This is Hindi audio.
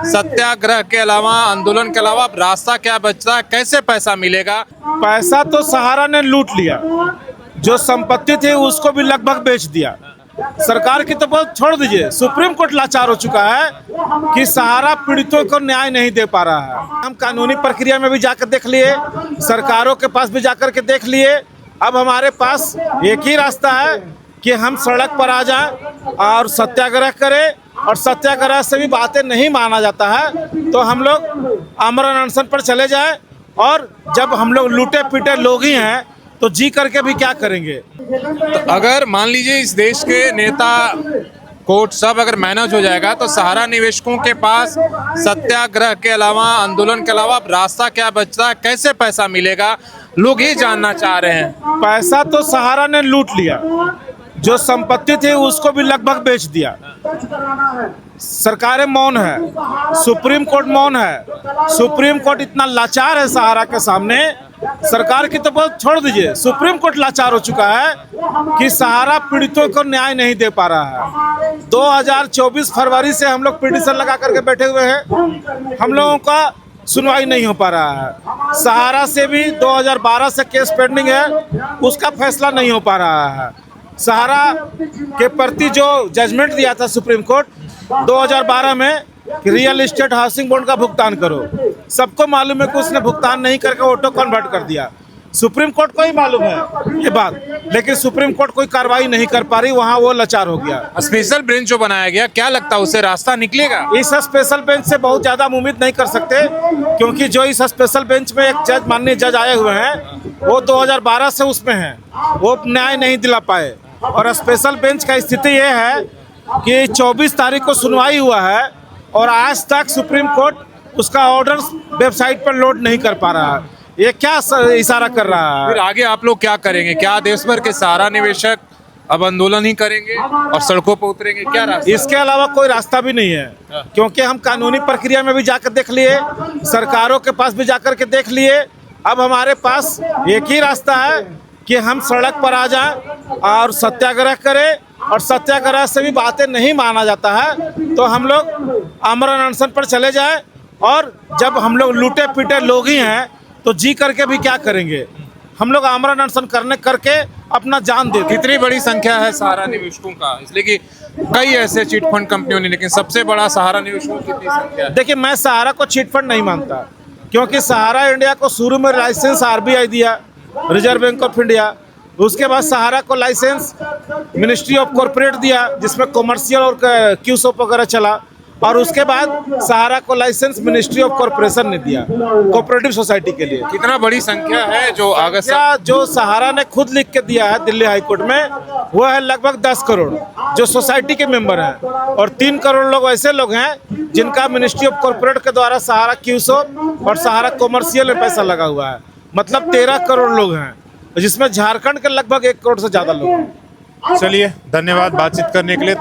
सत्याग्रह के अलावा, आंदोलन के अलावा अब रास्ता क्या बचता है, कैसे पैसा मिलेगा? पैसा तो सहारा ने लूट लिया, जो संपत्ति थी उसको भी लगभग बेच दिया। सरकार की तो बहुत छोड़ दीजिए, सुप्रीम कोर्ट लाचार हो चुका है कि सहारा पीड़ितों को न्याय नहीं दे पा रहा है। हम कानूनी प्रक्रिया में भी जाकर देख लिए, सरकारों के पास भी जाकर के देख लिए। अब हमारे पास एक ही रास्ता है कि हम सड़क पर आ जाएं और सत्याग्रह करें, और सत्याग्रह से भी बातें नहीं माना जाता है तो हम लोग आमरण अनशन पर चले जाएं। और जब हम लोग लूटे पीटे लोग ही हैं तो जी करके भी क्या करेंगे। तो अगर मान लीजिए इस देश के नेता कोर्ट सब अगर मैनेज हो जाएगा तो सहारा निवेशकों के पास सत्याग्रह के अलावा, आंदोलन के अलावा अब रास्ता क्या बचता है, कैसे पैसा मिलेगा, लोग ये जानना चाह रहे हैं। पैसा तो सहारा ने लूट लिया, जो संपत्ति थी उसको भी लगभग बेच दिया। सरकारें मौन है, सुप्रीम कोर्ट मौन है। सुप्रीम कोर्ट इतना लाचार है सहारा के सामने, सरकार की तो बहुत छोड़ दीजिए, सुप्रीम कोर्ट लाचार हो चुका है कि सहारा पीड़ितों को न्याय नहीं दे पा रहा है। 2024 फरवरी से हम लोग पिटीशन लगा करके बैठे हुए हैं, हम लोगों का सुनवाई नहीं हो पा रहा है। सहारा से भी 2012 से केस पेंडिंग है, उसका फैसला नहीं हो पा रहा है। सहारा के प्रति जो जजमेंट दिया था सुप्रीम कोर्ट 2012 में कि रियल एस्टेट हाउसिंग बॉन्ड का भुगतान करो, सबको मालूम है कि उसने भुगतान नहीं करके ऑटो कन्वर्ट कर दिया। सुप्रीम कोर्ट को ही मालूम है ये बात, लेकिन सुप्रीम कोर्ट कोई कार्रवाई नहीं कर पा रही, वहाँ वो लाचार हो गया। स्पेशल बेंच जो बनाया गया, क्या लगता है उससे रास्ता निकलेगा? इस स्पेशल बेंच से बहुत ज़्यादा हम उम्मीद नहीं कर सकते, क्योंकि जो इस स्पेशल बेंच में एक जज, माननीय जज आए हुए हैं, वो 2012 से उसमें हैं, वो न्याय नहीं दिला पाए। और स्पेशल बेंच का स्थिति ये है कि 24 तारीख को सुनवाई हुआ है और आज तक सुप्रीम कोर्ट उसका ऑर्डर वेबसाइट पर लोड नहीं कर पा रहा है। ये क्या इशारा कर रहा है? फिर आगे आप लोग क्या करेंगे? क्या देश भर के सहारा निवेशक अब आंदोलन ही करेंगे और सड़कों पर उतरेंगे? क्या रास्ता? इसके अलावा कोई रास्ता भी नहीं है, क्योंकि हम कानूनी प्रक्रिया में भी जाकर देख लिए, सरकारों के पास भी जाकर के देख लिए। अब हमारे पास एक ही रास्ता है कि हम सड़क पर आ जाएं और सत्याग्रह करें, और सत्याग्रह से भी बातें नहीं माना जाता है तो हम लोग आमरण अनशन पर चले जाएं। और जब हम लोग लूटे पीटे लोग ही हैं तो जी करके भी क्या करेंगे। हम लोग आमरण अनशन करके अपना जान देते। कितनी बड़ी संख्या है सहारा निवेशकों का, इसलिए कि कई ऐसे चिट फंड कंपनियों ने, लेकिन सबसे बड़ा सहारा निवेशकों की कितनी संख्या है? देखिए, मैं सहारा को चिट फंड नहीं मानता, क्योंकि सहारा इंडिया को शुरू में लाइसेंस RBI दिया, रिजर्व बैंक ऑफ इंडिया। उसके बाद सहारा को लाइसेंस मिनिस्ट्री ऑफ कॉर्पोरेट दिया, जिसमें कॉमर्शियल और क्यूसॉप वगैरह चला। और उसके बाद सहारा को लाइसेंस मिनिस्ट्री ऑफ कॉर्पोरेशन ने दिया कोऑपरेटिव सोसाइटी के लिए। कितना बड़ी संख्या है जो आगे से जो सहारा ने खुद लिख के दिया है दिल्ली हाई कोर्ट में, वो है लगभग 10 करोड़ जो सोसाइटी के मेंबर हैं, और 3 करोड़ लोग ऐसे लोग हैं जिनका मिनिस्ट्री ऑफ कॉर्पोरेट के द्वारा सहारा क्यूसॉप और सहारा कॉमर्शियल में पैसा लगा हुआ है। मतलब 13 करोड़ लोग हैं, जिसमें झारखंड के लगभग 1 करोड़ से ज़्यादा लोग हैं। चलिए, धन्यवाद बातचीत करने के लिए।